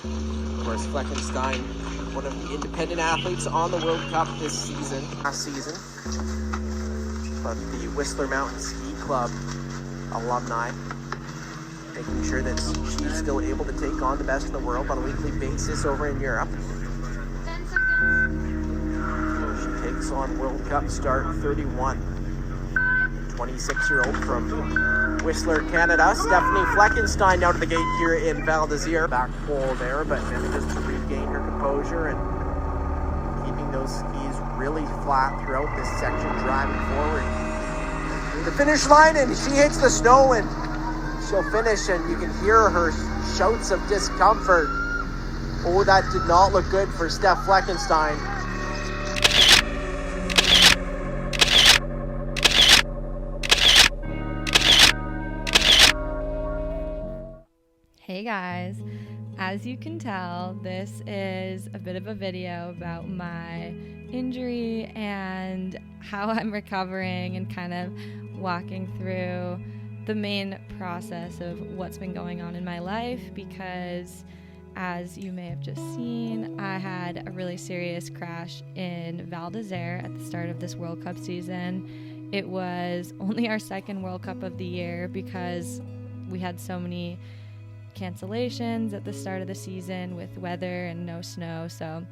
Of course, Fleckenstein, one of the independent athletes on the World Cup last season. But the Whistler Mountain Ski Club alumni, making sure that she's still able to take on the best in the world on a weekly basis over in Europe. She takes on World Cup start 31. 26-year-old from Whistler, Canada, Stephanie Fleckenstein, down to the gate here in Val D'Isere. Back pole there, but manages to regain her composure and keeping those skis really flat throughout this section, driving forward to the finish line, and she hits the snow and she'll finish, and you can hear her shouts of discomfort. Oh, that did not look good for Steph Fleckenstein. Hey guys, as you can tell, this is a bit of a video about my injury and how I'm recovering and kind of walking through the main process of what's been going on in my life, because as you may have just seen, I had a really serious crash in Val D'Isere at the start of this World Cup season. It was only our second World Cup of the year because we had so many cancellations at the start of the season with weather and no snow. So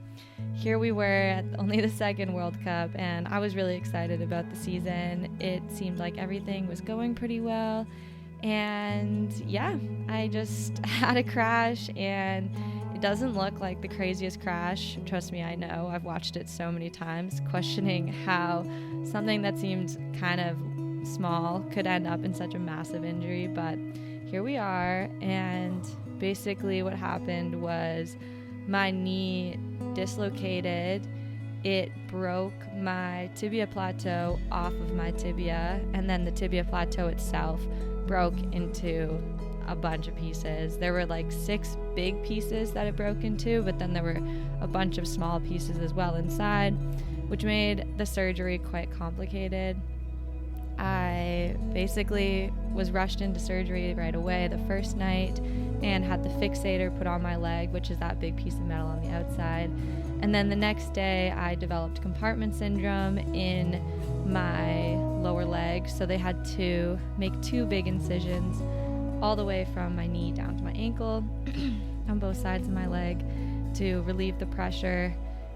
here we were at only the second World Cup, and I was really excited about the season. It seemed like everything was going pretty well, and yeah, I just had a crash, and it doesn't look like the craziest crash. Trust me, I know. I've watched it so many times, questioning how something that seemed kind of small could end up in such a massive injury, but here we are. And basically what happened was my knee dislocated. It broke my tibia plateau off of my tibia, and then the tibia plateau itself broke into a bunch of pieces. There were like 6 big pieces that it broke into, but then there were a bunch of small pieces as well inside, which made the surgery quite complicated. I basically was rushed into surgery right away the first night and had the fixator put on my leg, which is that big piece of metal on the outside. And then the next day I developed compartment syndrome in my lower leg, so they had to make 2 big incisions all the way from my knee down to my ankle on both sides of my leg to relieve the pressure.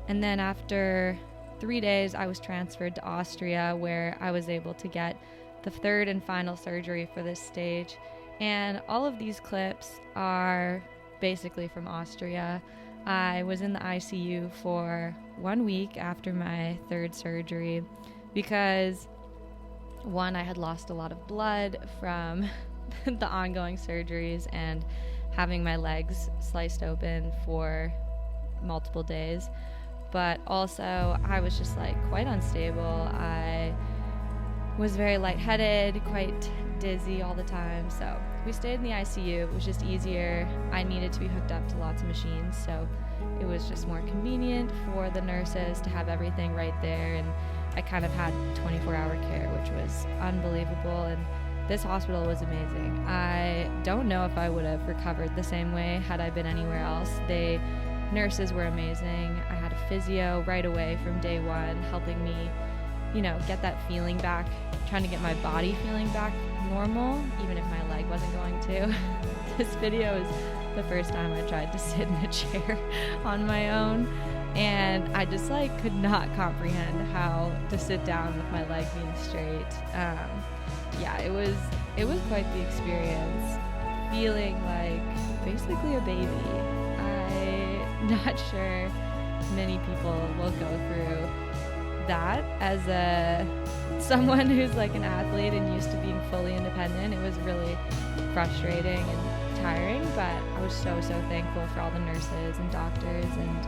And then after 3 days, I was transferred to Austria, where I was able to get the 3rd and final surgery for this stage. And all of these clips are basically from Austria. I was in the ICU for 1 week after my 3rd surgery because, one, I had lost a lot of blood from the ongoing surgeries and having my legs sliced open for multiple days. But also I was just like quite unstable. I was very lightheaded, quite dizzy all the time. So we stayed in the ICU. It was just easier. I needed to be hooked up to lots of machines, so it was just more convenient for the nurses to have everything right there. And I kind of had 24-hour care, which was unbelievable. And this hospital was amazing. I don't know if I would have recovered the same way had I been anywhere else. Nurses were amazing. I had a physio right away from day one, helping me, get that feeling back, trying to get my body feeling back normal, even if my leg wasn't going to. This video is the first time I tried to sit in a chair on my own, and I just could not comprehend how to sit down with my leg being straight. It was quite the experience, feeling like basically a baby. I'm not sure many people will go through that. As someone who's like an athlete and used to being fully independent, it was really frustrating and tiring, but I was so thankful for all the nurses and doctors and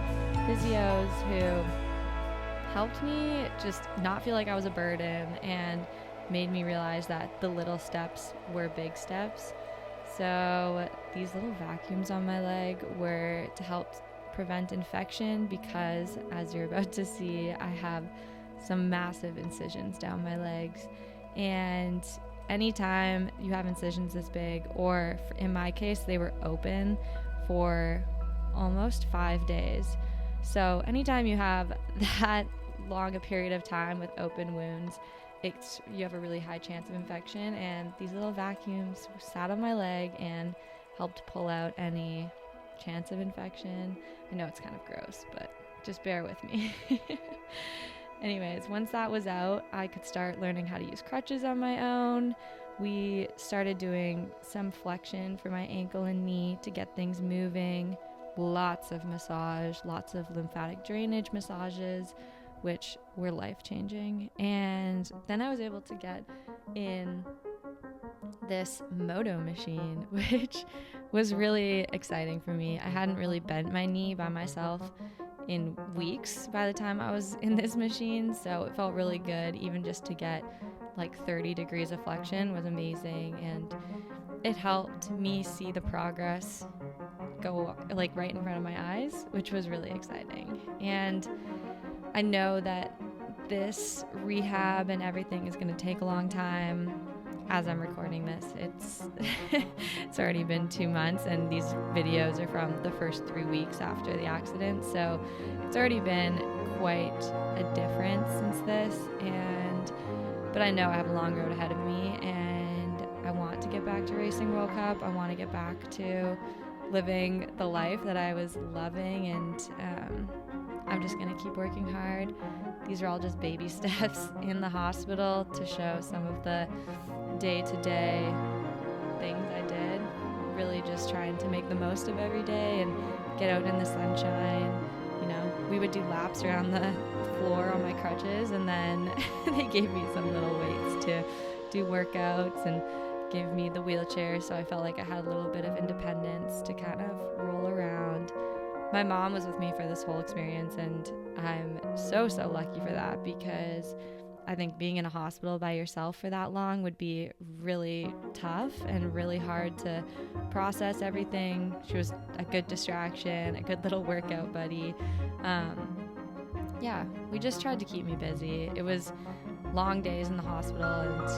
physios who helped me just not feel like I was a burden and made me realize that the little steps were big steps. So these little vacuums on my leg were to help prevent infection because, as you're about to see, I have some massive incisions down my legs. And anytime you have incisions this big, or in my case, they were open for almost 5 days. So anytime you have that long a period of time with open wounds, you have a really high chance of infection, and these little vacuums sat on my leg and helped pull out any chance of infection. I know it's kind of gross, but just bear with me. Anyways, once that was out, I could start learning how to use crutches on my own. We started doing some flexion for my ankle and knee to get things moving. Lots of massage, lots of lymphatic drainage massages, which were life-changing. And then I was able to get in this moto machine, which was really exciting for me. I hadn't really bent my knee by myself in weeks by the time I was in this machine, so it felt really good. Even just to get like 30 degrees of flexion was amazing, and it helped me see the progress go like right in front of my eyes, which was really exciting. And I know that this rehab and everything is going to take a long time. As I'm recording this, it's already been 2 months, and these videos are from the first 3 weeks after the accident, so it's already been quite a difference since this. But I know I have a long road ahead of me, and I want to get back to racing World Cup. I want to get back to living the life that I was loving, and I'm just going to keep working hard. These are all just baby steps in the hospital to show some of the day-to-day things I did. Really just trying to make the most of every day and get out in the sunshine. You know, we would do laps around the floor on my crutches, and then they gave me some little weights to do workouts and give me the wheelchair, so I felt like I had a little bit of independence to kind of roll around. My mom was with me for this whole experience, and I'm so lucky for that, because I think being in a hospital by yourself for that long would be really tough and really hard to process everything. She was a good distraction, a good little workout buddy. Yeah, we just tried to keep me busy. It was long days in the hospital, and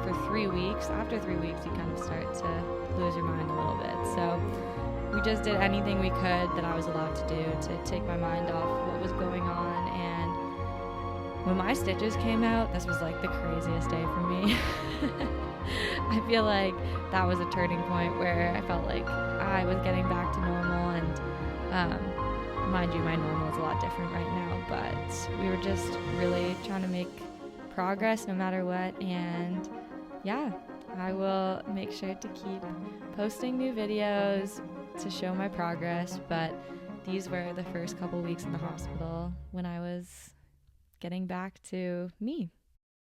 for 3 weeks, after 3 weeks, you kind of start to lose your mind a little bit. So we just did anything we could that I was allowed to do to take my mind off what was going on. And when my stitches came out, this was like the craziest day for me. I feel like that was a turning point where I felt like I was getting back to normal. And mind you, my normal is a lot different right now, but we were just really trying to make progress no matter what. And yeah, I will make sure to keep posting new videos to show my progress, but these were the first couple weeks in the hospital when I was getting back to me.